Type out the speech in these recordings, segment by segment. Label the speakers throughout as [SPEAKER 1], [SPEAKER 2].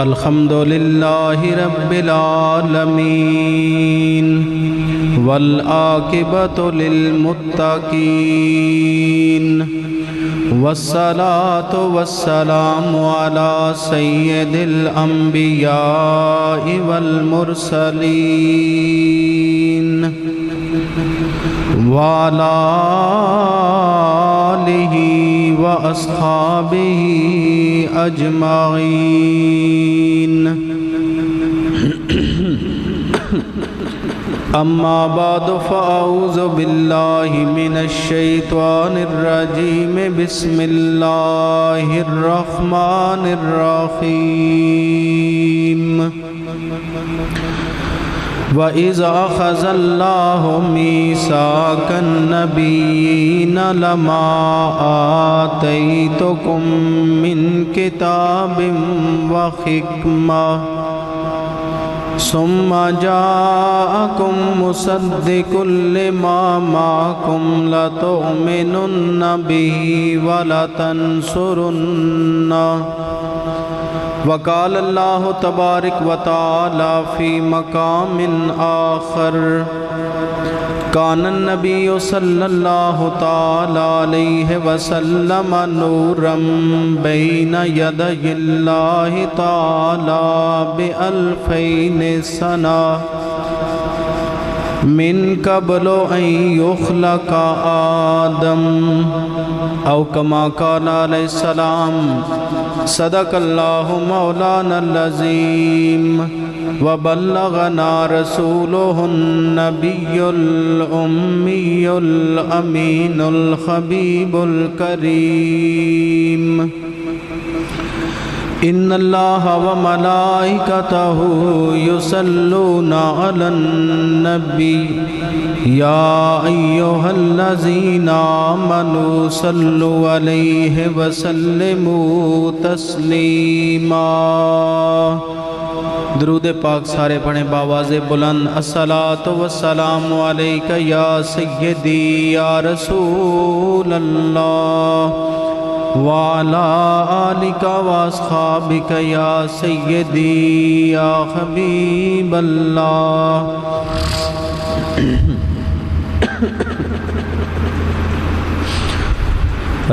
[SPEAKER 1] الحمد للہ رب العالمین والعاقبۃ للمتقین والصلاة والسلام علی سید الانبیاء والمرسلین وعلی آلہ وأصحابه أجمعين أما بعد فأعوذ بالله من الشيطان الرجيم بسم الله الرحمن الرحيم وَإِذْ أَخَذَ اللَّهُ مِيثَاقَ النَّبِيِّينَ لَمَا آتَيْتُكُم مِّن كِتَابٍ وَحِكْمَةٍ ثُمَّ جَاءَكُم مُّصَدِّقٌ لِّمَا مَعَكُمْ لَتُؤْمِنُنَّ بِهِ وَلَتَنصُرُنَّهُ وقال اللہ تبارک و تعالی فی مقام آخر کان النبی صلی اللہ تعالی علیہ وسلم نورا بین یدی اللہ تعالی بألفین سنہ من قبل ان یخلق آدم او کما قال علیہ السلام صدق اللہ مولانا العظیم وبلغنا رسولہ النبی الأمی الأمین الحبیب الکریم ان اللہ وملائکتہ یصلون علی النبی یا ایہا الذین آمنوا صلوا علیہ وسلموا تسلیما۔ درود پاک سارے پڑھیں باواز بلند۔ الصلاۃ والسلام علیک یا سیدی یا رسول اللہ وعلی آلک واصحابک یا سیدی یا حبیب اللہ۔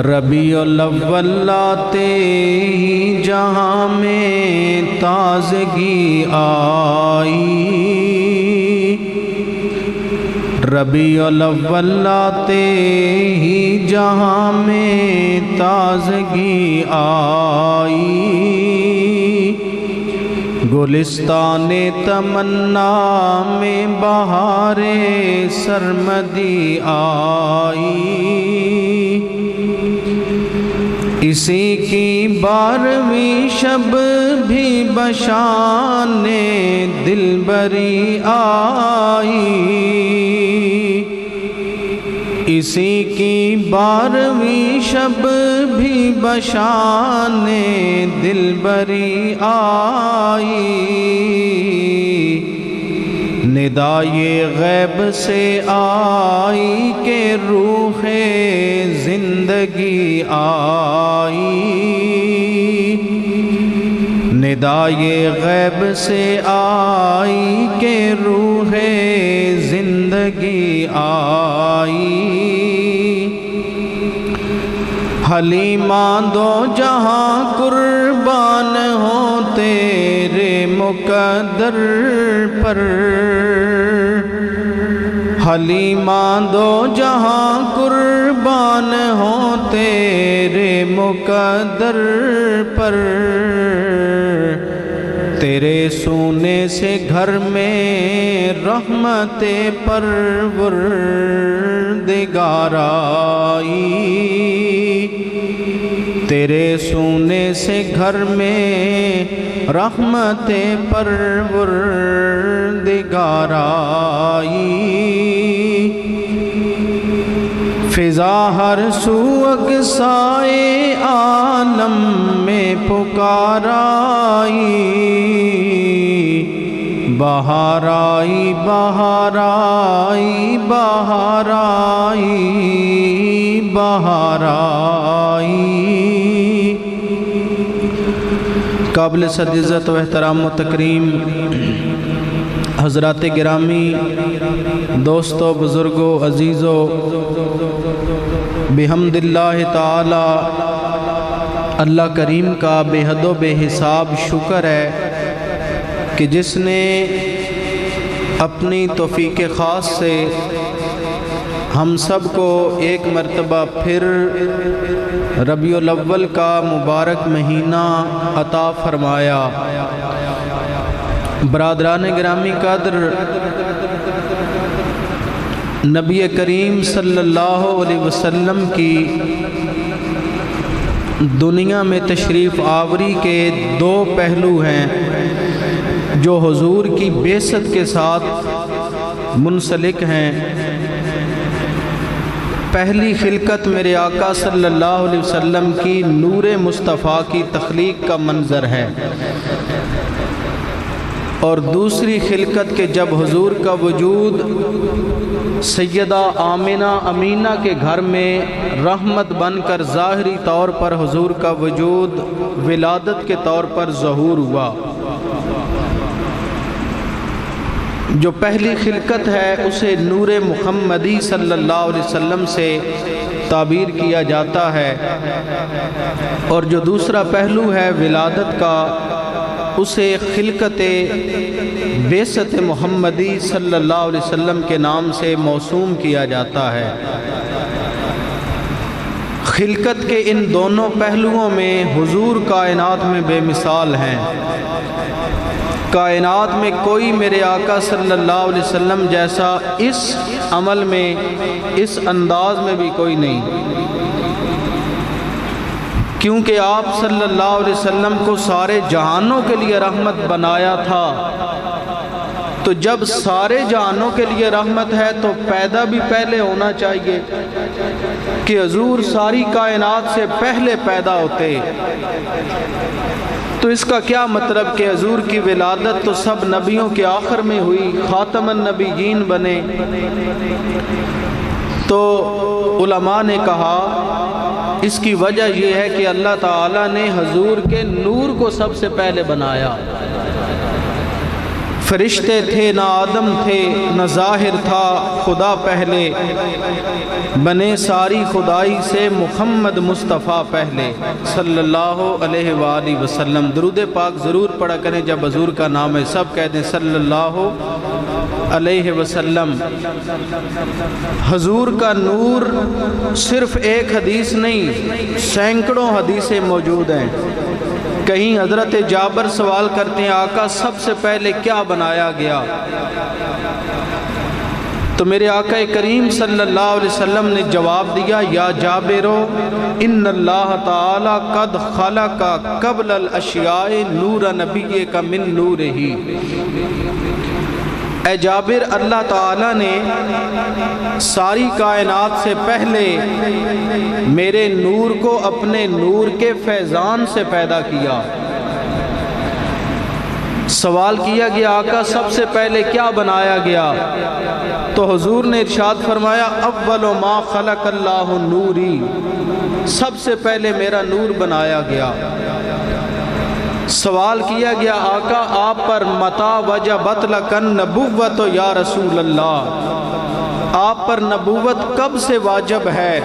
[SPEAKER 1] ربیع الاول آتے ہی جہاں میں تازگی آئی، ربیع الاول آتے ہی جہاں میں تازگی آئی، گلستان تمنا میں بہار سرمدی آئی، اسی کی 12ویں شب بھی بشان دلبری آئی، اسی کی 12ویں شب بھی بشان دلبری آئی، ندائے غیب سے آئی کہ روح زندگی آئی، ندائے غیب سے آئی کہ روح زندگی آئی، حلیمہ دو جہاں قربان ہو تیرے مقدر پر، حلیمہ دو جہاں قربان ہو تیرے مقدر پر، تیرے سونے سے گھر میں رحمت پروردگار آئی، تیرے سونے سے گھر میں رحمت پروردگار آئی، فضا ہر سو اقصائے عالم میں پکار آئی، بہار آئی بہار آئی بہار آئی بہار آئی قابل صد عزت و احترام و تکریم حضرات گرامی، دوستو، بزرگو، عزیزو، بحمد اللہ تعالی اللہ کریم کا بے حد و بے حساب شکر ہے کہ جس نے اپنی توفیق خاص سے ہم سب کو ایک مرتبہ پھر ربیع الاول کا مبارک مہینہ عطا فرمایا۔ برادران گرامی قدر، نبی کریم صلی اللہ علیہ وسلم کی دنیا میں تشریف آوری کے دو پہلو ہیں جو حضور کی بعثت کے ساتھ منسلک ہیں۔ پہلی خلقت میرے آقا صلی اللہ علیہ وسلم کی نور مصطفیٰ کی تخلیق کا منظر ہے، اور دوسری خلقت کے جب حضور کا وجود سیدہ آمنہ امینہ کے گھر میں رحمت بن کر ظاہری طور پر حضور کا وجود ولادت کے طور پر ظہور ہوا۔ جو پہلی خلقت ہے اسے نور محمدی صلی اللہ علیہ وسلم سے تعبیر کیا جاتا ہے، اور جو دوسرا پہلو ہے ولادت کا اسے خلقت بعثت محمدی صلی اللہ علیہ وسلم کے نام سے موسوم کیا جاتا ہے۔ خلقت کے ان دونوں پہلوؤں میں حضور کائنات میں بے مثال ہیں۔ کائنات میں کوئی میرے آقا صلی اللہ علیہ وسلم جیسا اس عمل میں، اس انداز میں بھی کوئی نہیں، کیونکہ آپ صلی اللہ علیہ وسلم کو سارے جہانوں کے لیے رحمت بنایا تھا۔ تو جب سارے جہانوں کے لیے رحمت ہے تو پیدا بھی پہلے ہونا چاہیے کہ حضور ساری کائنات سے پہلے پیدا ہوتے۔ تو اس کا کیا مطلب کہ حضور کی ولادت تو سب نبیوں کے آخر میں ہوئی، خاتم النبیین بنے۔ تو علماء نے کہا اس کی وجہ یہ ہے کہ اللہ تعالیٰ نے حضور کے نور کو سب سے پہلے بنایا۔ فرشتے تھے نہ آدم تھے نہ ظاہر تھا، خدا پہلے بنے ساری خدائی سے محمد مصطفیٰ پہلے صلی اللہ علیہ وآلہ وسلم۔ درود پاک ضرور پڑھا کریں جب حضور کا نام ہے، سب کہہ دیں صلی اللہ علیہ وسلم۔ حضور کا نور صرف ایک حدیث نہیں، سینکڑوں حدیثیں موجود ہیں۔ کہیں حضرت جابر سوال کرتے ہیں آقا سب سے پہلے کیا بنایا گیا؟ تو میرے آقا کریم صلی اللہ علیہ وسلم نے جواب دیا، یا جابرو ان اللہ تعالی قد خلق قبل الاشیاء نور نبیک من نورہ۔ اے جابر، اللہ تعالیٰ نے ساری کائنات سے پہلے میرے نور کو اپنے نور کے فیضان سے پیدا کیا۔ سوال کیا گیا آقا سب سے پہلے کیا بنایا گیا؟ تو حضور نے ارشاد فرمایا اول ما خلق اللہ نوری، سب سے پہلے میرا نور بنایا گیا۔ سوال کیا گیا آقا آپ پر متا وجبت لک النبوت یا رسول اللہ، آپ پر نبوت کب سے واجب ہے؟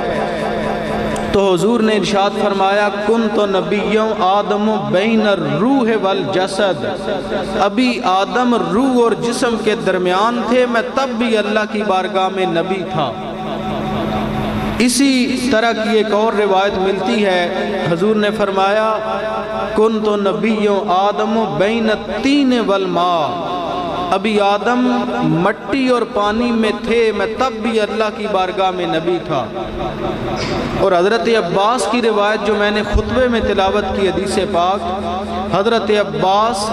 [SPEAKER 1] تو حضور نے ارشاد فرمایا کنت نبی آدم بین الروح والجسد، ابھی آدم روح اور جسم کے درمیان تھے، میں تب بھی اللہ کی بارگاہ میں نبی تھا۔ اسی طرح کی ایک اور روایت ملتی ہے، حضور نے فرمایا کنت نبی آدم بین الطین والماء، ابھی آدم مٹی اور پانی میں تھے، میں تب بھی اللہ کی بارگاہ میں نبی تھا۔ اور حضرت عباس کی روایت جو میں نے خطبے میں تلاوت کی حدیث پاک، حضرت عباس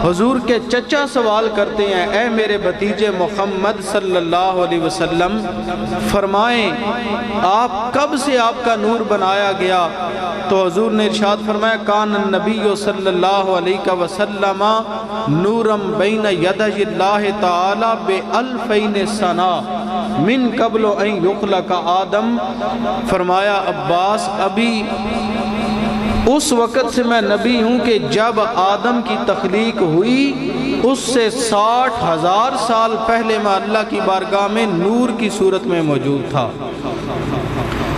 [SPEAKER 1] حضور کے چچا سوال کرتے ہیں اے میرے بھتیجے محمد صلی اللہ علیہ وسلم فرمائیں آپ کب سے آپ کا نور بنایا گیا؟ تو حضور نے ارشاد فرمایا کان النبی صلی اللہ علیہ وسلم نورم بین یدی اللہ تعالی بألفین سنہ من قبل ان یخلق آدم۔ فرمایا عباس ابھی اس وقت سے میں نبی ہوں کہ جب آدم کی تخلیق ہوئی اس سے 60,000 سال پہلے میں اللہ کی بارگاہ میں نور کی صورت میں موجود تھا۔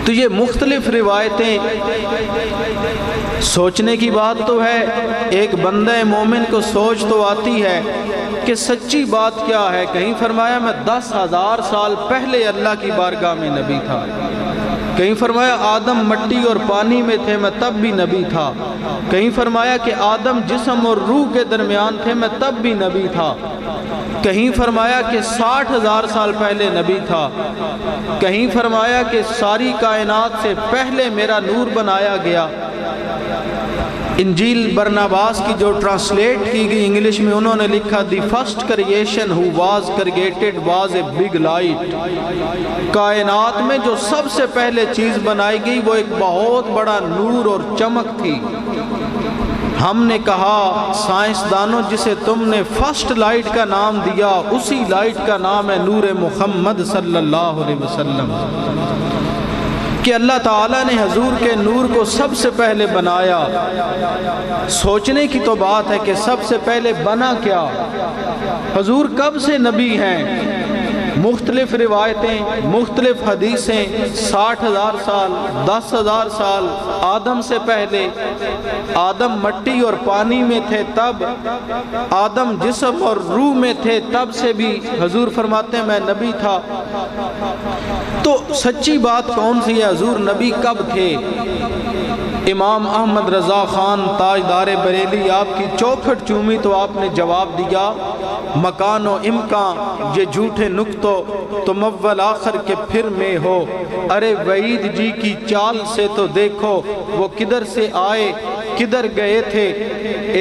[SPEAKER 1] تو یہ مختلف روایتیں، سوچنے کی بات تو ہے، ایک بندہ مومن کو سوچ تو آتی ہے کہ سچی بات کیا ہے۔ کہیں فرمایا میں 10,000 سال پہلے اللہ کی بارگاہ میں نبی تھا، کہیں فرمایا آدم مٹی اور پانی میں تھے میں تب بھی نبی تھا، کہیں فرمایا کہ آدم جسم اور روح کے درمیان تھے میں تب بھی نبی تھا، کہیں فرمایا کہ 60,000 سال پہلے نبی تھا، کہیں فرمایا کہ ساری کائنات سے پہلے میرا نور بنایا گیا۔ انجیل برناباس کی جو ٹرانسلیٹ کی گئی انگلش میں، انہوں نے لکھا the first creation who was created was a big light. کائنات میں جو سب سے پہلے چیز بنائی گئی وہ ایک بہت بڑا نور اور چمک تھی۔ ہم نے کہا سائنسدانوں جسے تم نے فرسٹ لائٹ کا نام دیا اسی لائٹ کا نام ہے نور محمد صلی اللہ علیہ وسلم، کہ اللہ تعالیٰ نے حضور کے نور کو سب سے پہلے بنایا۔ سوچنے کی تو بات ہے کہ سب سے پہلے بنا کیا؟ حضور کب سے نبی ہیں؟ مختلف روایتیں، مختلف حدیثیں، 60,000 سال، 10,000 سال، آدم سے پہلے، آدم مٹی اور پانی میں تھے تب، آدم جسم اور روح میں تھے تب سے بھی حضور فرماتے ہیں میں نبی تھا۔ تو سچی بات کون سی ہے؟ حضور نبی کب تھے؟ امام احمد رضا خان تاجدار بریلی آپ کی چوکھٹ چومی تو آپ نے جواب دیا مکان و امکان یہ جھوٹے نکتوں تم اول آخر کے پھر میں ہو، ارے وحید جی کی چال سے تو دیکھو وہ کدھر سے آئے کدھر گئے تھے۔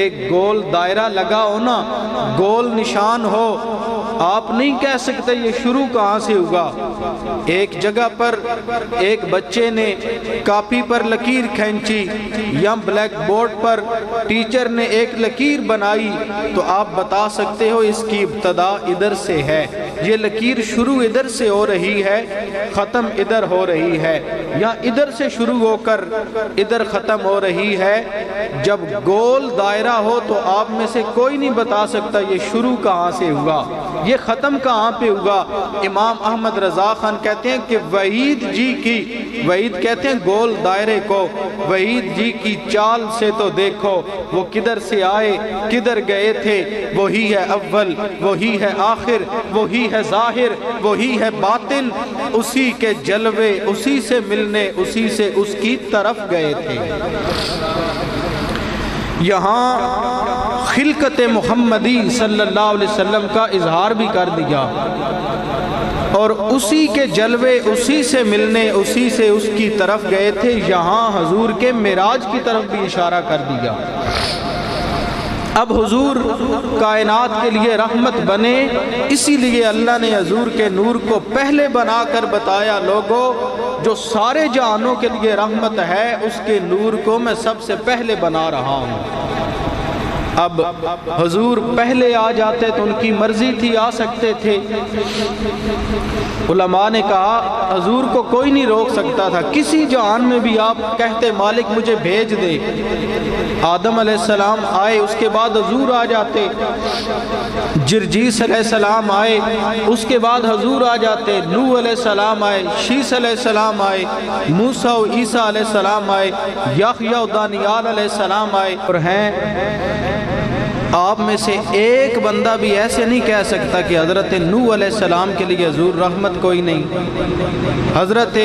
[SPEAKER 1] ایک گول دائرہ لگا ہو نا، گول نشان ہو، آپ نہیں کہہ سکتے یہ شروع کہاں سے ہوگا۔ ایک جگہ پر ایک بچے نے کاپی پر لکیر کھینچی یا بلیک بورڈ پر ٹیچر نے ایک لکیر بنائی تو آپ بتا سکتے ہو اس کی ابتدا ادھر سے ہے، یہ لکیر شروع ادھر سے ہو رہی ہے ختم ادھر ہو رہی ہے، یا ادھر سے شروع ہو کر ادھر ختم ہو رہی ہے۔ جب گول دائرہ ہو تو آپ میں سے کوئی نہیں بتا سکتا یہ شروع کہاں سے ہوا یہ ختم کہاں پہ ہوگا۔ امام احمد رضا خان کہتے ہیں کہ وحید جی کی، وحید کہتے ہیں گول دائرے کو، وحید جی کی چال سے تو دیکھو وہ کدھر سے آئے کدھر گئے تھے، وہی ہے اول وہی ہے آخر وہی ہے ظاہر وہی ہے باطن، اسی کے جلوے اسی سے ملنے اسی سے اس کی طرف گئے تھے۔ یہاں خلقت محمدی صلی اللہ علیہ وسلم کا اظہار بھی کر دیا اور اسی کے جلوے اسی سے ملنے اسی سے اس کی طرف گئے تھے، یہاں حضور کے معراج کی طرف بھی اشارہ کر دیا۔ اب حضور کائنات کے لیے رحمت بنے، اسی لیے اللہ نے حضور کے نور کو پہلے بنا کر بتایا لوگوں جو سارے جہانوں کے لیے رحمت ہے اس کے نور کو میں سب سے پہلے بنا رہا ہوں۔ اب حضور پہلے آ جاتے تو ان کی مرضی تھی آ سکتے تھے، علماء نے کہا حضور کو کوئی نہیں روک سکتا تھا، کسی جہان میں بھی آپ کہتے مالک مجھے بھیج دے، آدم علیہ السلام آئے اس کے بعد حضور آ جاتے، جرجیس علیہ السلام آئے اس کے بعد حضور آ جاتے، نوح علیہ السلام آئے، شیس علیہ السلام آئے، موسیٰ و عیسیٰ علیہ السلام آئے، یحییٰ و دانیال علیہ السلام آئے، اور ہیں آپ میں سے ایک بندہ بھی ایسے نہیں کہہ سکتا کہ حضرت نوح علیہ السلام کے لیے حضور رحمت کوئی نہیں، حضرت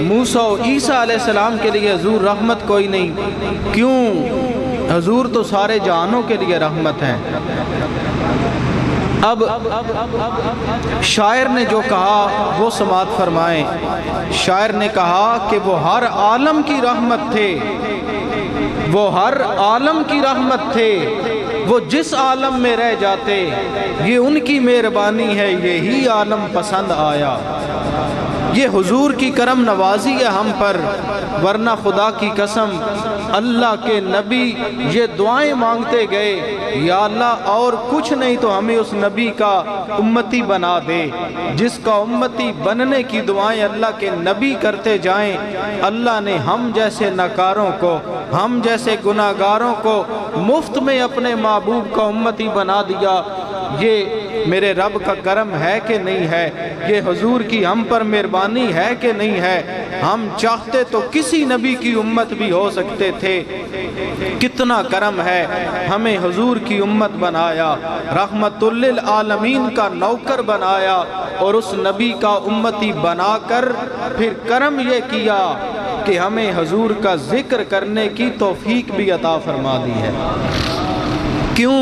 [SPEAKER 1] موسیٰ و عیسیٰ علیہ السلام کے لیے حضور رحمت کوئی نہیں۔ کیوں؟ حضور تو سارے جہانوں کے لیے رحمت ہیں۔ اب شاعر نے جو کہا وہ سماعت فرمائیں۔ شاعر نے کہا کہ وہ ہر عالم کی رحمت تھے، وہ ہر عالم کی رحمت تھے، وہ جس عالم میں رہ جاتے یہ ان کی مہربانی ہے، یہی عالم پسند آیا۔ یہ حضور کی کرم نوازی ہے ہم پر، ورنہ خدا کی قسم اللہ کے نبی یہ دعائیں مانگتے گئے، یا اللہ اور کچھ نہیں تو ہمیں اس نبی کا امتی بنا دے، جس کا امتی بننے کی دعائیں اللہ کے نبی کرتے جائیں۔ اللہ نے ہم جیسے ناکاروں کو، ہم جیسے گناہگاروں کو مفت میں اپنے محبوب کا امتی بنا دیا۔ یہ میرے رب کا کرم ہے کہ نہیں ہے؟ یہ حضور کی ہم پر مہربانی ہے کہ نہیں ہے؟ ہم چاہتے تو کسی نبی کی امت بھی ہو سکتے تھے۔ کتنا کرم ہے، ہمیں حضور کی امت بنایا، رحمت للعالمین کا نوکر بنایا، اور اس نبی کا امتی بنا کر پھر کرم یہ کیا کہ ہمیں حضور کا ذکر کرنے کی توفیق بھی عطا فرما دی ہے۔ کیوں؟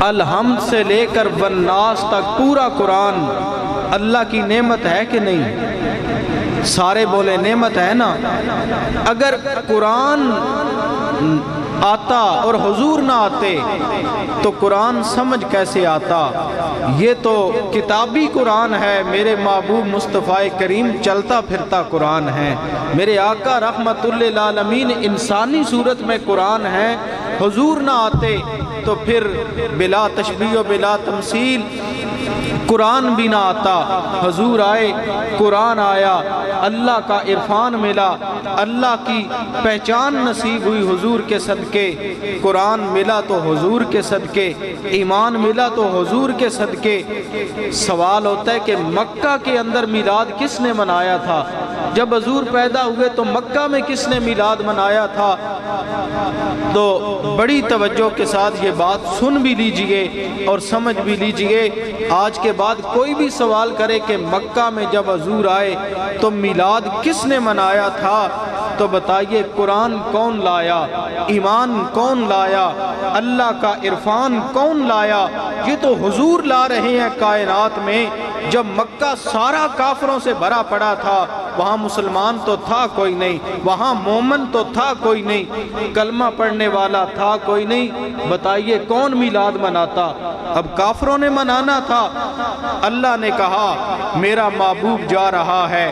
[SPEAKER 1] الحمد سے لے کر والناس تک پورا قرآن اللہ کی نعمت ہے کہ نہیں؟ سارے بولے نعمت ہے نا۔ اگر قرآن آتا اور حضور نہ آتے تو قرآن سمجھ کیسے آتا؟ یہ تو کتابی قرآن ہے، میرے محبوب مصطفیٰ کریم چلتا پھرتا قرآن ہے، میرے آقا رحمت للعالمین انسانی صورت میں قرآن ہے۔ حضور نہ آتے تو پھر بلا تشبیہ و بلا تمثیل قرآن بھی نہ آتا۔ حضور آئے، قرآن آیا، اللہ کا عرفان ملا، اللہ کی پہچان نصیب ہوئی حضور کے صدقے، قرآن ملا تو حضور کے صدقے، ایمان ملا تو حضور کے صدقے۔ سوال ہوتا ہے کہ مکہ کے اندر میلاد کس نے منایا تھا؟ جب حضور پیدا ہوئے تو مکہ میں کس نے میلاد منایا تھا؟ تو بڑی توجہ کے ساتھ یہ بات سن بھی لیجئے اور سمجھ بھی لیجئے۔ آج کے بعد کوئی بھی سوال کرے کہ مکہ میں جب حضور آئے تو میلاد کس نے منایا تھا، تو بتائیے قرآن کون لایا، ایمان کون لایا، اللہ کا عرفان کون لایا؟ یہ تو حضور لا رہے ہیں کائنات میں۔ جب مکہ سارا کافروں سے بھرا پڑا تھا، وہاں مسلمان تو تھا کوئی نہیں، وہاں مومن تو تھا کوئی نہیں، کلمہ پڑھنے والا تھا کوئی نہیں۔ بتائیے کون میلاد مناتا؟ اب کافروں نے منانا تھا۔ اللہ نے کہا میرا محبوب جا رہا ہے۔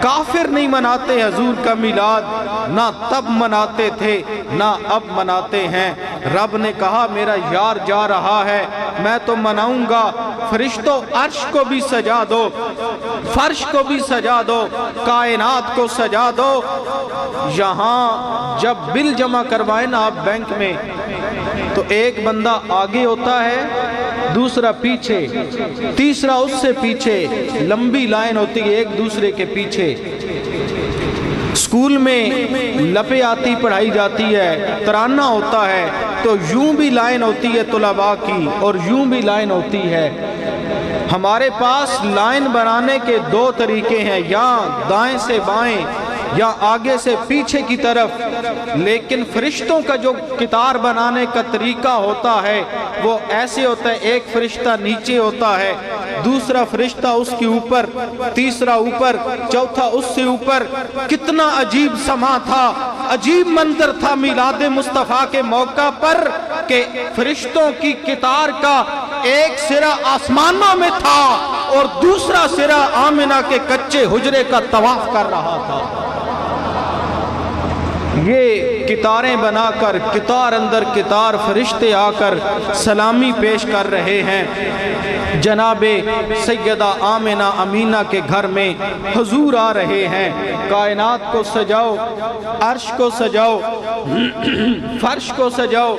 [SPEAKER 1] کافر نہیں مناتے حضور کا میلاد، نہ تب مناتے تھے نہ اب مناتے ہیں۔ رب نے کہا میرا یار جا رہا ہے، میں تو مناؤں گا۔ فرشتوں عرش کو بھی سجا دو، فرش کو بھی سجا دو، کائنات کو سجا دو۔ یہاں جب بل جمع کروائیں نا آپ بینک میں، تو ایک بندہ آگے ہوتا ہے، دوسرا پیچھے، تیسرا اس سے پیچھے، لمبی لائن ہوتی ہے ایک دوسرے کے پیچھے۔ اسکول میں لپے آتی پڑھائی جاتی ہے، ترانہ ہوتا ہے، تو یوں بھی لائن ہوتی ہے طلباء کی اور یوں بھی لائن ہوتی ہے۔ ہمارے پاس لائن بنانے کے دو طریقے ہیں، یا دائیں سے بائیں یا آگے سے پیچھے کی طرف، لیکن فرشتوں کا جو قطار بنانے کا طریقہ ہوتا ہے وہ ایسے ہوتا ہے، ایک فرشتہ نیچے ہوتا ہے، دوسرا فرشتہ اس کے اوپر، تیسرا اوپر، چوتھا اس سے اوپر۔ کتنا عجیب سما تھا، عجیب منظر تھا میلاد مصطفیٰ کے موقع پر کہ فرشتوں کی قطار کا ایک سرا آسمانوں میں تھا اور دوسرا سرا آمنہ کے کچے حجرے کا طواف کر رہا تھا۔ یہ قطاریں بنا کر قطار اندر قطار فرشتے آ کر سلامی پیش کر رہے ہیں۔ جناب سیدہ آمنہ امینہ کے گھر میں حضور آ رہے ہیں۔ کائنات کو سجاؤ، عرش کو سجاؤ، فرش کو سجاؤ،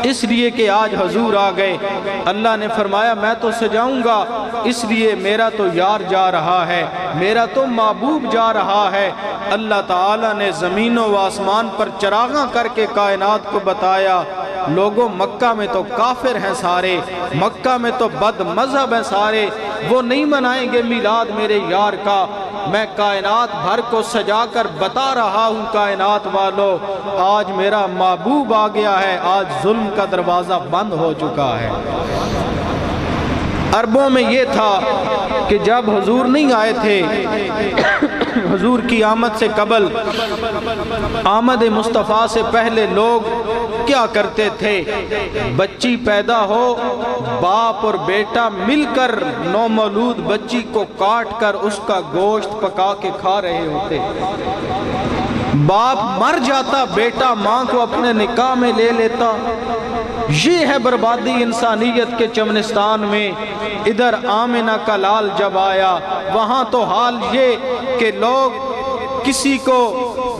[SPEAKER 1] اس لیے کہ آج حضور آ گئے۔ اللہ نے فرمایا میں تو سجاؤں گا، اس لیے میرا تو یار جا رہا ہے، میرا تو محبوب جا رہا ہے۔ اللہ تعالیٰ نے زمینوں و آسمان پر چراغاں کر کے کائنات کو بتایا، لوگوں مکہ میں تو کافر ہیں سارے، مکہ میں تو بد مذہب ہیں سارے، وہ نہیں منائیں گے میلاد میرے یار کا۔ میں کائنات بھر کو سجا کر بتا رہا ہوں کائنات والو، آج میرا محبوب آ گیا ہے، آج ظلم کا دروازہ بند ہو چکا ہے۔ عربوں میں یہ تھا کہ جب حضور نہیں آئے تھے، حضور کی آمد سے قبل، آمد مصطفیٰ سے پہلے لوگ کیا کرتے تھے؟ بچی پیدا ہو، باپ اور بیٹا مل کر نومولود بچی کو کاٹ کر اس کا گوشت پکا کے کھا رہے ہوتے۔ باپ مر جاتا، بیٹا ماں کو اپنے نکاح میں لے لیتا۔ یہ ہے بربادی انسانیت کے چمنستان میں۔ ادھر آمنہ کا لال جب آیا، وہاں تو حال یہ کہ لوگ کسی کو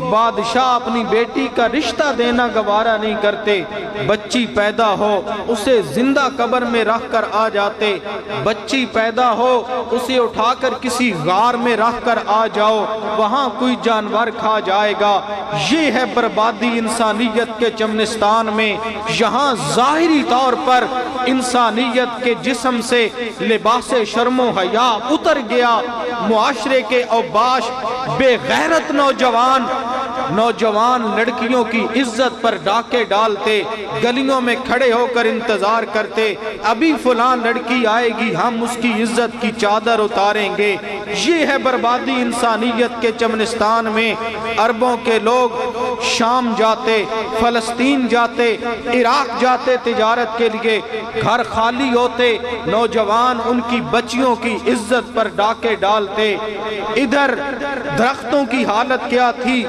[SPEAKER 1] بادشاہ اپنی بیٹی کا رشتہ دینا گوارا نہیں کرتے۔ بچی پیدا ہو اسے زندہ قبر میں رکھ کر آ جاتے، بچی پیدا ہو اسے اٹھا کر کسی غار میں رکھ کر آ جاؤ، وہاں کوئی جانور کھا جائے گا۔ یہ ہے بربادی انسانیت کے چمنستان میں۔ یہاں ظاہری طور پر انسانیت کے جسم سے لباس شرم و حیا اتر گیا۔ معاشرے کے اوباش بے غیرت نوجوان لڑکیوں کی عزت پر ڈاکے ڈالتے، گلیوں میں کھڑے ہو کر انتظار کرتے، ابھی فلاں لڑکی آئے گی، ہم اس کی عزت کی چادر اتاریں گے۔ یہ ہے بربادی انسانیت کے چمنستان میں۔ عربوں کے لوگ شام جاتے، فلسطین جاتے، عراق جاتے تجارت کے لیے، گھر خالی ہوتے، نوجوان ان کی بچیوں کی عزت پر ڈاکے ڈالتے۔ ادھر درختوں کی حالت کیا تھی؟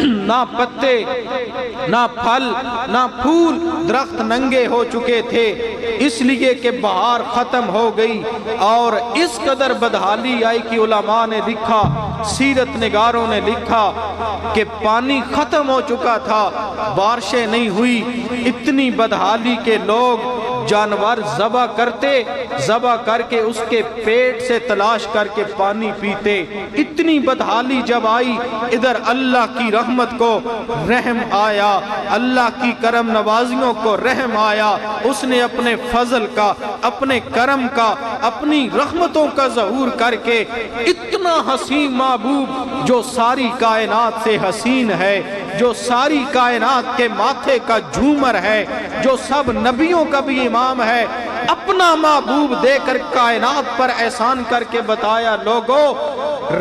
[SPEAKER 1] نہ پتے، نہ پھل، نہ پھول، درخت ننگے ہو چکے تھے، اس لیے کہ بہار ختم ہو گئی۔ اور اس قدر بدحالی آئی کہ علماء نے لکھا، سیرت نگاروں نے لکھا کہ پانی ختم ہو چکا تھا، بارشیں نہیں ہوئی۔ اتنی بدحالی کے لوگ جانور ذبح کرتے، ذبح کر کے اس کے پیٹ سے تلاش کر کے پانی پیتے۔ اتنی بدحالی جب آئی، ادھر اللہ کی رحمت کو رحم آیا، اللہ کی کرم نوازیوں کو رحم آیا۔ اس نے اپنے فضل کا، اپنے کرم کا، اپنی رحمتوں کا ظہور کر کے اتنا حسین محبوب جو ساری کائنات سے حسین ہے، جو ساری کائنات کے ماتھے کا جھومر ہے، جو سب نبیوں کا بھی امام ہے، اپنا محبوب دے کر کائنات پر احسان کر کے بتایا، لوگو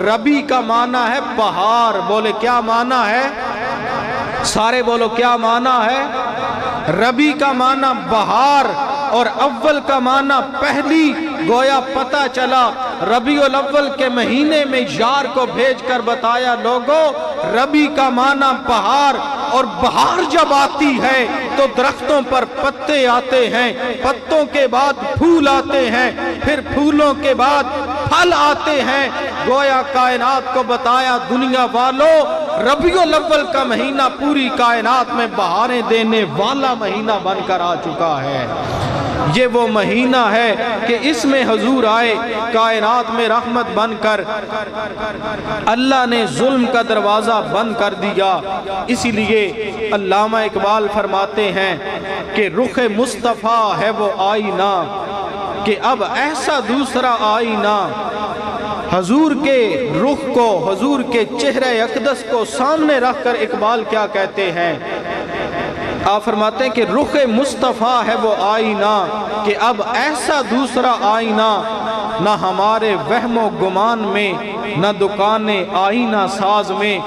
[SPEAKER 1] ربی کا معنی ہے بہار۔ بولے کیا معنی ہے؟ سارے بولو کیا معنی ہے؟ ربی کا معنی بہار اور اول کا معنی پہلی۔ گویا پتہ چلا ربیع الاول کے مہینے میں یار کو بھیج کر بتایا، لوگو ربی کا معنی بہار، اور بہار جب آتی ہے تو درختوں پر پتے آتے ہیں، پتوں کے بعد پھول آتے ہیں، پھر پھولوں کے بعد پھل آتے ہیں۔ گویا کائنات کو بتایا، دنیا والو ربیع الاول کا مہینہ پوری کائنات میں بہاریں دینے والا مہینہ بن کر آ چکا ہے۔ یہ وہ مہینہ ہے کہ اس میں حضور آئے، کائنات میں رحمت بن کر۔ اللہ نے ظلم کا دروازہ بند کر دیا۔ اسی لیے علامہ اقبال فرماتے ہیں کہ رخ مصطفیٰ ہے وہ آئینہ، کہ اب ایسا دوسرا آئینہ۔ حضور کے رخ کو، حضور کے چہرہ اقدس کو سامنے رکھ کر اقبال کیا کہتے ہیں؟ آپ فرماتے ہیں کہ رخ مصطفیٰ ہے وہ آئینہ، کہ اب ایسا دوسرا آئینہ نہ ہمارے وہم و گمان میں، نہ دکان آئینہ ساز میں۔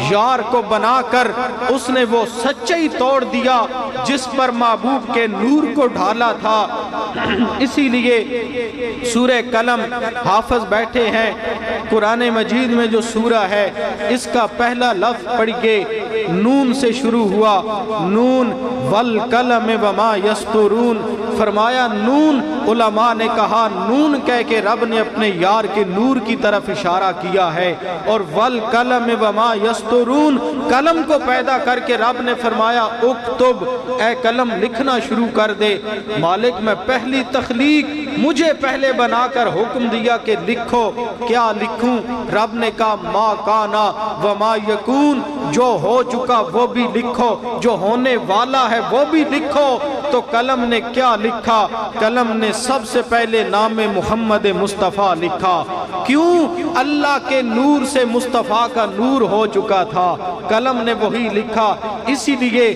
[SPEAKER 1] یار کو بنا کر اس نے وہ سچائی توڑ دیا جس پر محبوب کے نور کو ڈھالا تھا۔ اسی لیے سورہ قلم حافظ بیٹھے ہیں، قرآن مجید میں جو سورہ ہے اس کا پہلا لفظ پڑھیے، نون سے شروع ہوا، نون والقلم وما یسطرون۔ فرمایا نون، علماء نے کہا نون کہہ کے رب نے اپنے یار کے نور کی طرف اشارہ کیا ہے، اور والقلم وما یسطرون، قلم کو پیدا کر کے رب نے فرمایا اکتب، اے قلم لکھنا شروع کر دے۔ مالک میں پہلی تخلیق، مجھے پہلے بنا کر حکم دیا کہ لکھو، کیا لکھوں؟ رب نے کہا ما کانا وما یکون، جو ہو چکا وہ بھی لکھو، جو ہونے والا ہے وہ بھی لکھو۔ تو قلم نے کیا لکھا؟ قلم نے سب سے پہلے نام محمد مصطفیٰ لکھا۔ کیوں؟ اللہ کے نور سے مصطفیٰ کا نور ہو چکا تھا، قلم نے وہی لکھا۔ اسی لیے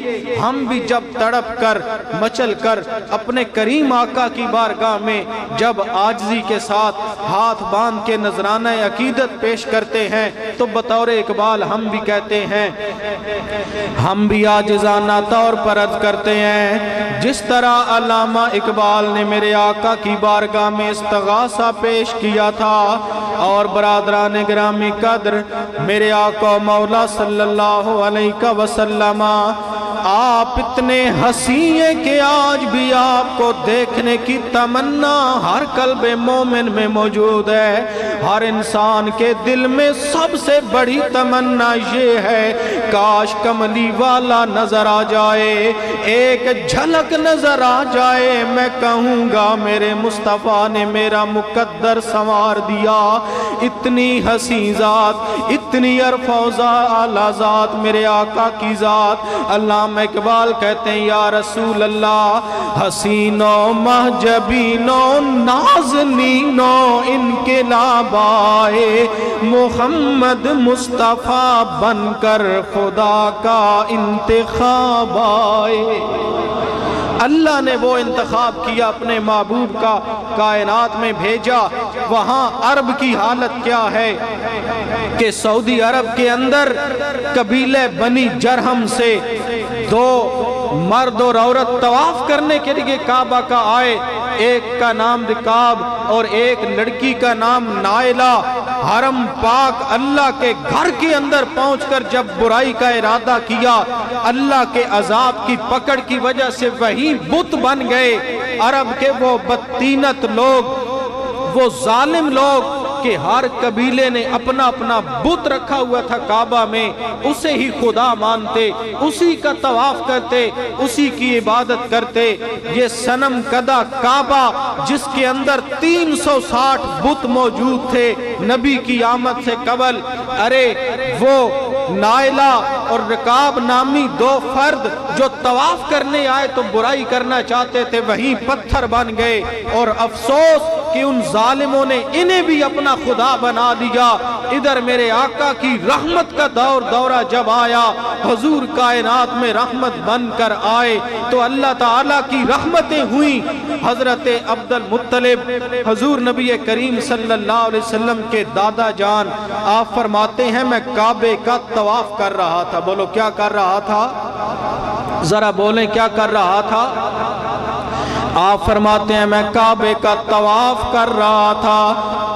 [SPEAKER 1] ہم بھی جب تڑپ کر مچل کر اپنے کریم آقا کی بارگاہ میں جب عاجزی کے ساتھ ہاتھ باندھ کے نذرانہ عقیدت پیش کرتے ہیں تو بطور اقبال ہم بھی کہتے ہیں، ہم بھی عاجزانہ طور پر عرض کرتے ہیں، جس طرح علامہ اقبال نے میرے آقا کی بارگاہ میں استغاثہ پیش کیا تھا۔ اور برادران گرامی قدر، میرے آقا مولا صلی اللہ علیہ وسلم آپ اتنے حسین ہیں کہ آج بھی آپ کو دیکھنے کی تمنا ہر قلب مومن میں موجود ہے۔ ہر انسان کے دل میں سب سے بڑی تمنا یہ ہے، کاش کملی والا نظر آ جائے، ایک جھلک نظر آ جائے، میں کہوں گا میرے مصطفیٰ نے میرا مقدر سنوار دیا۔ اتنی حسین ذات، اتنی عرفہ اعلیٰ ذات میرے آقا کی ذات۔ علامہ اقبال کہتے ہیں، یا رسول اللہ، حسینوں محجبینوں نازنینوں انقلاب آئے، محمد مصطفیٰ بن کر خدا کا انتخاب آئے۔ اللہ نے وہ انتخاب کیا اپنے محبوب کا، کائنات میں بھیجا۔ وہاں عرب کی حالت کیا ہے کہ سعودی عرب کے اندر قبیلہ بنی جرہم سے دو مرد اور عورت طواف کرنے کے لیے کعبہ کا آئے، ایک کا نام رکاب اور ایک لڑکی کا نام نائلہ۔ حرم پاک اللہ کے گھر کے اندر پہنچ کر جب برائی کا ارادہ کیا، اللہ کے عذاب کی پکڑ کی وجہ سے وہی بت بن گئے۔ عرب کے وہ بدتینت لوگ، وہ ظالم لوگ کہ ہر قبیلے نے اپنا اپنا بت رکھا ہوا تھا کعبہ میں، اسے ہی خدا مانتے، اسی کا طواف کرتے، اسی کی عبادت کرتے۔ یہ صنم کدہ کعبہ جس کے اندر 360 بت موجود تھے نبی کی آمد سے قبل، ارے وہ نائلہ اور رکاب نامی دو فرد جو طواف کرنے آئے تو برائی کرنا چاہتے تھے، وہیں پتھر بن گئے۔ اور افسوس کہ ان ظالموں نے انہیں بھی اپنا خدا بنا دیا۔ ادھر میرے آقا کی رحمت کا دورہ جب آیا، حضور کائنات میں رحمت بن کر آئے تو اللہ تعالیٰ کی رحمتیں ہوئیں۔ حضرت عبد المطلب حضور نبی کریم صلی اللہ علیہ وسلم کے دادا جان، آپ فرماتے ہیں میں کعبے کا طواف کر رہا تھا۔ بولو کیا کر رہا تھا؟ ذرا بولیں کیا کر رہا تھا؟ آپ فرماتے ہیں میں کعبے کا طواف کر رہا تھا،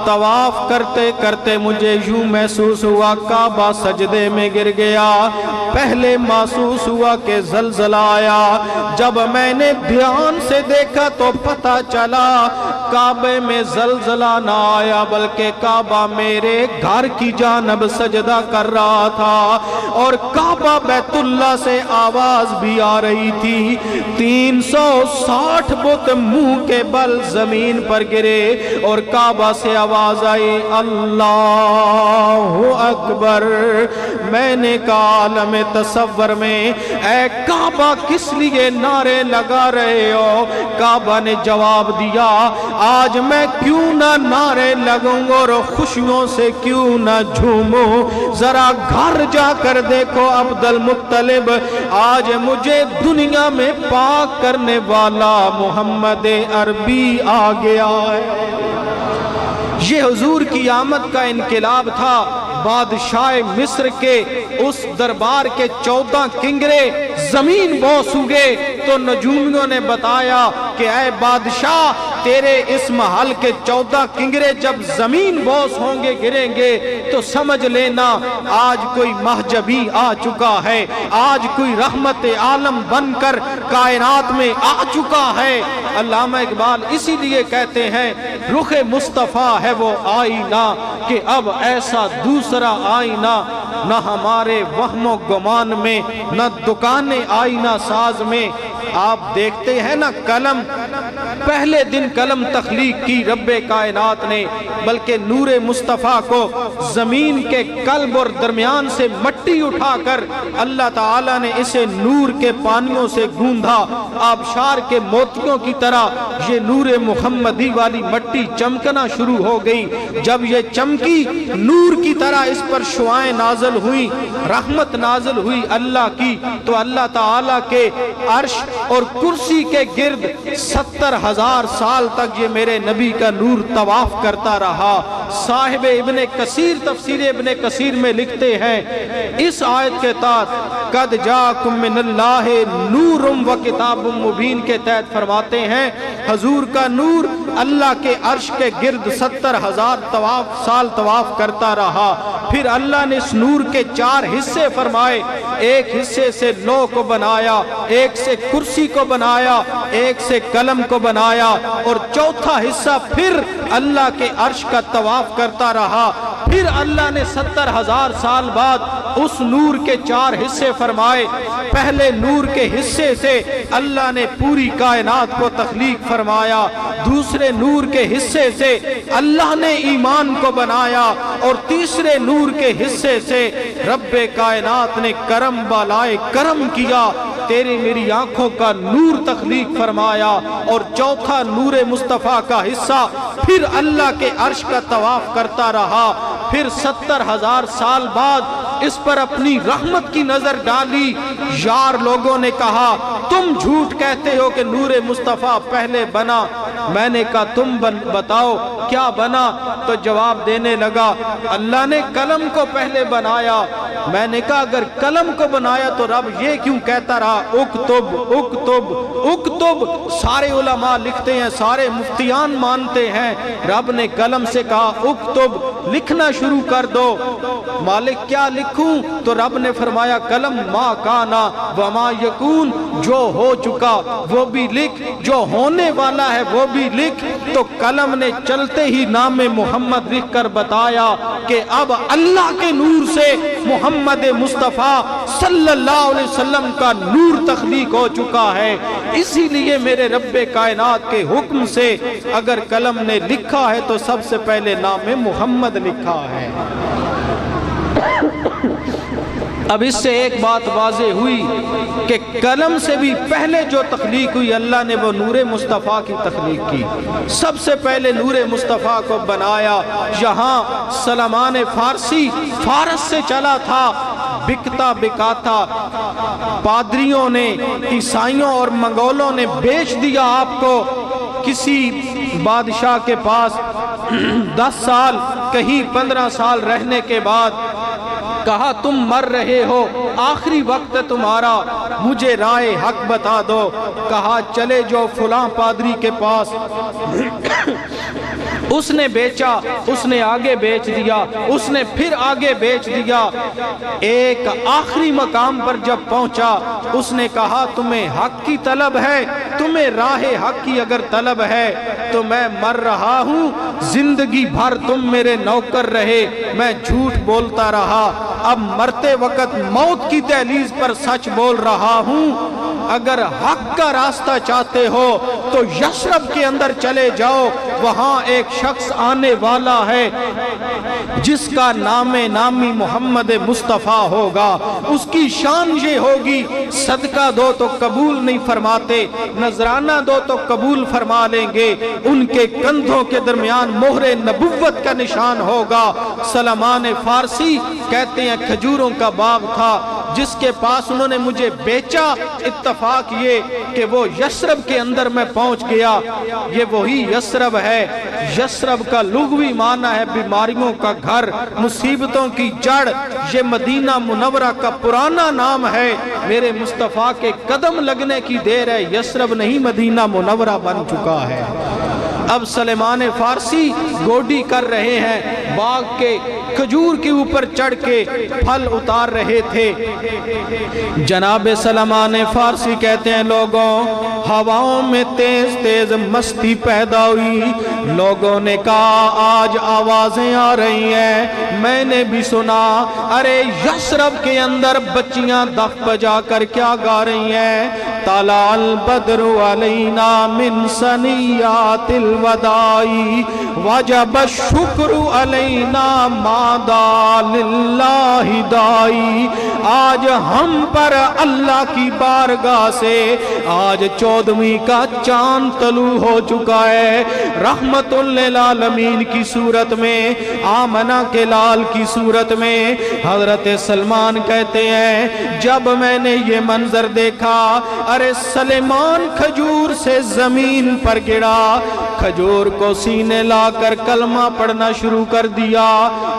[SPEAKER 1] طواف کرتے کرتے مجھے یوں محسوس ہوا کعبہ سجدے میں گر گیا۔ پہلے محسوس ہوا کہ زلزلہ آیا، جب میں نے دھیان سے دیکھا تو پتہ چلا کعبے میں زلزلہ نہ آیا بلکہ کعبہ میرے گھر کی جانب سجدہ کر رہا تھا، اور کعبہ بیت اللہ سے آواز بھی آ رہی تھی۔ 360 بت منہ کے بل زمین پر گرے اور کعبہ سے آواز آئی، اللہ اکبر۔ میں نے کہا عالم تصور میں اے کعبہ کس لیے نعرے لگا رہے ہو؟ کعبہ نے جواب دیا، آج میں کیوں نہ نعرے لگوں اور خوشیوں سے کیوں نہ جھوموں؟ ذرا گھر جا کر دیکھو عبد المطلب، آج مجھے دنیا میں پاک کرنے والا محمد عربی آ گیا ہے۔ یہ حضور کی آمد کا انقلاب تھا۔ بادشاہ مصر کے اس دربار کے 14 کنگرے زمین بوس ہوئے تو نجومیوں نے بتایا کہ اے بادشاہ، تیرے اس محل کے 14 کنگرے جب زمین بوس ہوں گے، گریں گے تو سمجھ لینا آج کوئی محجبی آ چکا ہے، آج کوئی رحمت عالم بن کر کائنات میں آ چکا ہے۔ علامہ اقبال اسی لیے کہتے ہیں رخ مصطفیٰ ہے وہ آئینہ کہ اب ایسا دوسرا آئینہ نہ ہمارے وہم و گمان میں، نہ دکان آئینہ ساز میں۔ آپ دیکھتے ہیں نا قلم پہلے دن قلم تخلیق کی رب کائنات نے، بلکہ نور مصطفیٰ کو زمین کے قلب اور درمیان سے مٹی اٹھا کر اللہ تعالیٰ نے اسے نور کے پانیوں سے گوندھا، آبشار کے موتیوں کی طرح یہ نور محمدی والی مٹی چمکنا شروع ہو گئی۔ جب یہ چمکی نور کی طرح اس پر شعائیں نازل ہوئی، رحمت نازل ہوئی اللہ کی، تو اللہ تعالیٰ کے عرش اور کرسی کے گرد 70,000 سال تک یہ میرے نبی کا نور طواف کرتا رہا۔ صاحب ابن کثیر تفسیر ابن کثیر میں لکھتے ہیں اس آیت کے تحت قد جاکم من اللہ نور و کتاب مبین کے تحت فرماتے ہیں حضور کا نور اللہ کے عرش کے گرد 70,000 سال طواف کرتا رہا۔ پھر اللہ نے اس نور کے 4 حصے فرمائے، ایک حصے سے لوح کو بنایا، ایک سے کرسی کو بنایا، ایک سے قلم کو بنایا، اور چوتھا حصہ پھر اللہ کے عرش کا طواف کرتا رہا۔ پھر اللہ نے 70,000 سال بعد اس نور کے 4 حصے فرمائے۔ پہلے نور کے حصے سے اللہ نے پوری کائنات کو تخلیق فرمایا، دوسرے نور کے حصے سے اللہ نے ایمان کو بنایا، اور تیسرے نور کے حصے سے رب کائنات نے کرم بالائے کرم کیا، تیری میری آنکھوں کا نور تخلیق فرمایا، اور چوتھا نور مصطفیٰ کا حصہ پھر اللہ کے عرش کا طواف کرتا رہا۔ پھر 70,000 سال بعد اس پر اپنی رحمت کی نظر ڈالی۔ یار لوگوں نے کہا تم جھوٹ کہتے ہو کہ نور مصطفیٰ پہلے بنا۔ میں نے کہا تم بتاؤ کیا بنا؟ تو جواب دینے لگا اللہ نے قلم کو پہلے بنایا۔ میں نے کہا اگر قلم کو بنایا تو رب یہ کیوں کہتا رہا اکتب اکتب اکتب؟ سارے علماء لکھتے ہیں، سارے مفتیان مانتے ہیں رب نے قلم سے کہا اکتب، لکھنا شروع کر دو۔ مالک کیا لکھوں؟ تو رب نے فرمایا قلم ما کانا وما یکون، جو ہو چکا وہ بھی لکھ، جو ہونے والا ہے وہ بھی لکھ۔ تو قلم نے چلتے ہی نام محمد لکھ کر بتایا کہ اب اللہ کے نور سے محمد مصطفیٰ صلی اللہ علیہ وسلم کا نور تخلیق ہو چکا ہے۔ اسی لیے میرے رب کائنات کے حکم سے اگر قلم نے لکھا ہے تو سب سے پہلے نام محمد لکھا ہے۔ اب اس سے ایک بات واضح ہوئی کہ قلم سے بھی پہلے جو تخلیق ہوئی اللہ نے وہ نور مصطفیٰ کی تخلیق کی۔ سب سے پہلے نور مصطفیٰ کو بنایا۔ یہاں سلمان فارسی فارس سے چلا تھا، بکتا بکاتا پادریوں نے، عیسائیوں اور منگولوں نے بیچ دیا آپ کو کسی بادشاہ کے پاس۔ 10 سال کہیں 15 سال رہنے کے بعد کہا تم مر رہے ہو، آخری وقت ہے تمہارا، مجھے راہ حق بتا دو۔ کہا چلے جو فلاں پادری کے پاس۔ اس نے بیچا، اس نے آگے بیچ دیا، اس نے پھر آگے بیچ دیا۔ ایک آخری مقام پر جب پہنچا اس نے کہا تمہیں حق کی طلب ہے، تمہیں راہ حق کی اگر طلب ہے تو میں مر رہا ہوں، زندگی بھر تم میرے نوکر رہے، میں جھوٹ بولتا رہا، اب مرتے وقت موت کی دہلیز پر سچ بول رہا ہوں۔ اگر حق کا راستہ چاہتے ہو تو یثرب کے اندر چلے جاؤ، وہاں ایک شخص آنے والا ہے جس کا نام نامی محمد مصطفیٰ ہوگا، اس کی شان یہ ہوگی صدقہ دو تو قبول نہیں فرماتے، نذرانہ دو تو قبول فرما لیں گے، ان کے کندھوں کے درمیان مہر نبوت کا نشان ہوگا۔ سلمان فارسی کہتے ہیں کھجوروں کا باغ تھا جس کے پاس انہوں نے مجھے بیچا، اتفاق یہ کہ وہ یثرب کے اندر میں پہنچ گیا۔ یہ وہی یثرب ہے، یثرب کا لغوی معنی ہے بیماریوں کا گھر، مصیبتوں کی جڑ۔ یہ مدینہ منورہ کا پرانا نام ہے، میرے مصطفیٰ کے قدم لگنے کی دیر ہے، یثرب نہیں مدینہ منورہ بن چکا ہے۔ اب سلمان فارسی گوڈی کر رہے ہیں، باغ کے کھجور کے اوپر چڑھ کے پھل اتار رہے تھے۔ جناب سلمان فارسی کہتے ہیں لوگوں ہواؤں میں تیز تیز مستی پیدا ہوئی، لوگوں نے کہا آج آوازیں آ رہی ہیں، میں نے بھی سنا، ارے یثرب کے اندر بچیاں دف بجا کر کیا گا رہی ہیں، طلع البدر علینا من ثنیات الوداع وجب الشکر علینا مادا للہ دائی. آج ہم پر اللہ کی بارگاہ سے آج 14ویں کا چاند طلوع ہو چکا ہے. رحمت للعالمین کی صورت میں، آمنہ کے لال کی صورت میں حضرت سلمان کہتے ہیں جب میں نے یہ منظر دیکھا، ارے سلیمان کھجور سے زمین پر گرا، کھجور کو سینے لا کر کلمہ پڑھنا شروع کر دیا.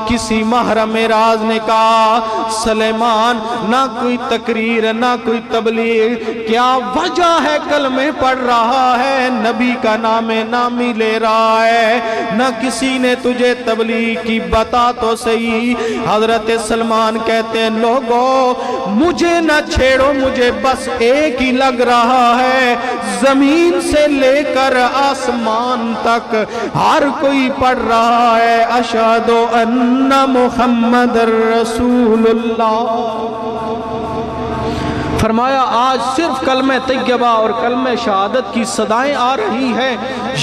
[SPEAKER 1] کسی محرم راز نے کہا سلیمان نہ کوئی تقریر نہ کوئی تبلیغ، کیا وجہ ہے کلمے پڑھ رہا ہے، نبی کا نام نامی لے رہا ہے، نہ کسی نے تجھے تبلیغ کی بتا تو صحیح. حضرت سلمان کہتے ہیں لوگوں مجھے نہ چھیڑو، مجھے بس ایک ہی لگ رہا ہے، زمین سے لے کر آسمان تک ہر کوئی پڑھ رہا ہے اشہد ان محمد رسول اللہ. فرمایا آج صرف کلمہ طیبہ اور کلمہ شہادت کی صدائیں آ رہی ہیں.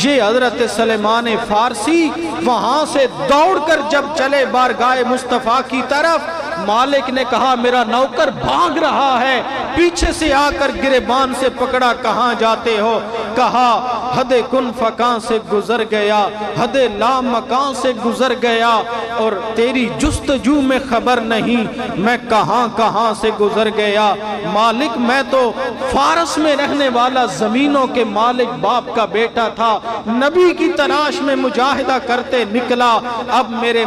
[SPEAKER 1] یہ حضرت سلیمان فارسی وہاں سے دوڑ کر جب چلے بارگاہ مصطفیٰ کی طرف، مالک نے کہا میرا نوکر بھاگ رہا ہے، پیچھے سے آ کر گریبان سے پکڑا، کہاں جاتے ہو؟ کہا حد کن فکان سے گزر گیا، حد لا مکان سے گزر گیا، اور تیری جستجو میں خبر نہیں میں کہاں کہاں سے گزر گیا. مالک میں تو فارس میں رہنے والا زمینوں کے مالک باپ کا بیٹا تھا، نبی کی تلاش میں مجاہدہ کرتے نکلا، اب میرے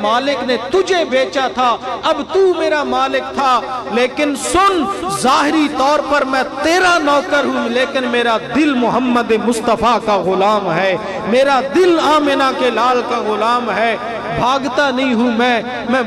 [SPEAKER 1] مالک نے تجھے بیچا تھا، اب تو میرا مالک تھا، لیکن سن ظاہری طور پر میں تیرا نوکر ہوں لیکن میرا دل محمد مصطفیٰ کا غلام ہے، میرا دل آمنہ کے لال کا غلام ہے. بھاگتا نہیں ہوں میں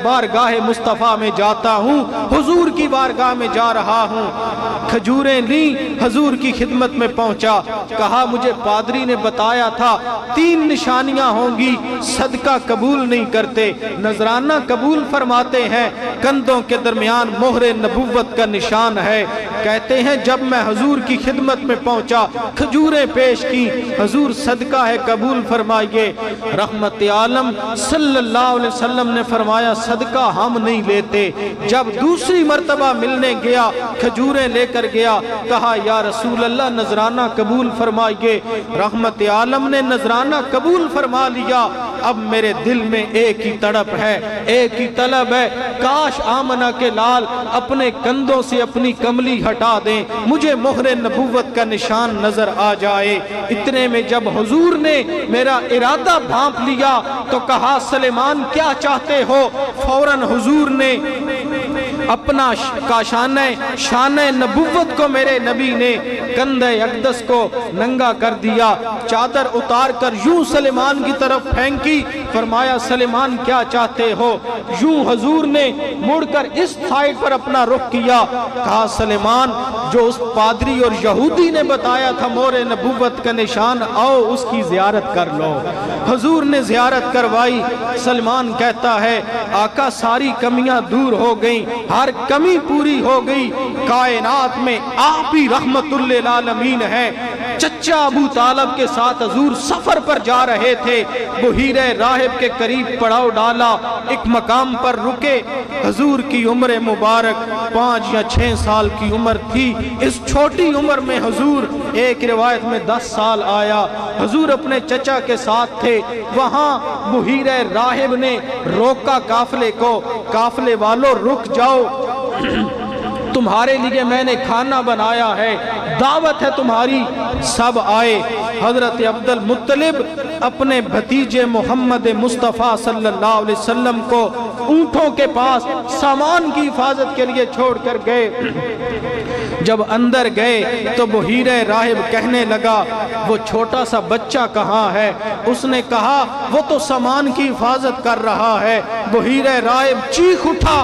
[SPEAKER 1] بارگاہ مصطفیٰ میں جاتا ہوں، حضور کی بارگاہ میں جا رہا ہوں. کھجوریں لیں، حضور کی خدمت میں پہنچا، کہا مجھے پادری نے بتایا تھا 3 نشانیاں ہوں گی، صدقہ قبول نہیں کرتے، نذرانہ قبول فرماتے ہیں، کندھوں کے درمیان مہر نبوت کا نشان ہے. کہتے ہیں جب میں حضور کی خدمت میں پہنچا، کھجوریں پیش کی، حضور صدقہ ہے قبول فرمائیے. رحمت عالم صلی اللہ علیہ وسلم نے فرمایا صدقہ ہم نہیں لیتے. جب دوسری مرتبہ ملنے گیا، کھجوریں لے کر گیا، کہا یا رسول اللہ نذرانہ قبول فرمائیے. رحمت عالم نے نذرانہ قبول فرما لیا. اب میرے دل میں ایک ہی تڑپ ہے، ایک ہی طلب ہے، کاش آمنہ کے لال اپنے کندھوں سے اپنی کملی ہٹا دیں، مجھے مہر نبوت کا نشان نظر آ جائے. اتنے میں جب حضور نے میرا ارادہ بھانپ لیا تو کہا سلیمان کیا چاہتے ہو؟ فوراً حضور نے اپنا شانہ نبوت کو میرے نبی نے کندھے اقدس کو ننگا کر دیا، چادر اتار کر یوں سلیمان کی طرف پھینکی. فرمایا سلیمان کیا چاہتے ہو؟ یوں حضور نے مڑ کر اس سائیڈ پر اپنا رخ کیا. کہا سلیمان جو اس پادری اور یہودی نے بتایا تھا مہر نبوت کا نشان، آؤ اس کی زیارت کر لو. حضور نے زیارت کروائی. سلمان کہتا ہے آقا ساری کمیاں دور ہو گئیں، ہر کمی پوری ہو گئی، کائنات میں آپ ہی رحمت للعالمین ہے. چچا ابو طالب کے ساتھ حضور سفر پر جا رہے تھے، بحیرہ راہب کے قریب پڑاؤ ڈالا، ایک مقام پر رکے. حضور کی عمر مبارک 5 یا 6 سال کی عمر تھی. اس چھوٹی عمر میں حضور ایک روایت میں 10 سال آیا. حضور اپنے چچا کے ساتھ تھے. وہاں بحیرہ راہب نے روکا قافلے کو، قافلے والوں رک جاؤ، تمہارے لیے میں نے کھانا بنایا ہے، دعوت ہے تمہاری. سب آئے. حضرت عبد المطلب اپنے بھتیجے محمد مصطفیٰ صلی اللہ علیہ وسلم کو اونٹوں کے پاس سامان کی حفاظت کے لیے چھوڑ کر گئے. جب اندر گئے تو بحیرہ راہب کہنے لگا وہ چھوٹا سا بچہ کہاں ہے؟ اس نے کہا وہ تو سامان کی حفاظت کر رہا ہے. بحیرہ راہب چیخ اٹھا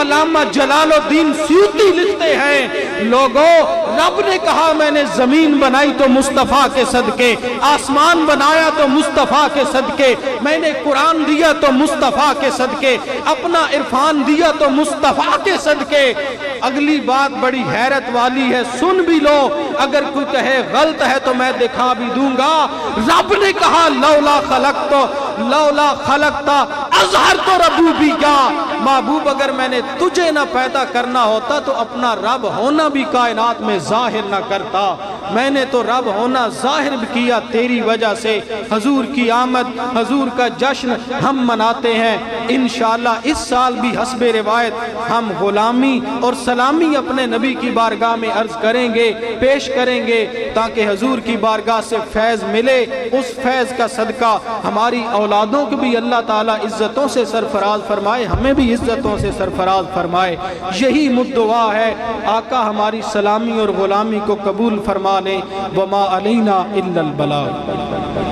[SPEAKER 1] علامہ جلال الدین سیوطی لکھتے ہیں لوگوں رب نے کہا میں نے زمین بنائی تو مصطفیٰ کے صدقے، آسمان بنایا تو مصطفیٰ کے صدقے، میں نے قرآن دیا تو مصطفیٰ کے صدقے، اپنا عرفان دیا تو مصطفیٰ کے صدقے۔ اگلی بات بڑی حیرت والی ہے، سن بھی لو، اگر کوئی کہے غلط ہے تو میں دکھا بھی دوں گا۔ رب نے کہا لولا خلقتا اظہرت ربوبیہ، محبوب اگر میں نے تجھے نہ پیدا کرنا ہوتا تو اپنا رب ہونا بھی کائنات میں ظاہر نہ کرتا، میں نے تو رب ہونا ظاہر بھی کیا تیری وجہ سے۔ حضور کی آمد، حضور کا جشن ہم مناتے ہیں، انشاءاللہ اس سال بھی حسب روایت ہم غلامی اور سلامی اپنے نبی کی بارگاہ میں عرض کریں گے، پیش کریں گے، تاکہ حضور کی بارگاہ سے فیض ملے۔ اس فیض کا صدقہ ہماری اولادوں کو بھی اللہ تعالیٰ عزتوں سے سرفراز فرمائے، ہمیں بھی عزتوں سے سرفراز فرمائے، یہی مدعا ہے۔ آقا ہماری سلامی اور غلامی کو قبول فرما لیں۔ وما علینا الا البلاغ۔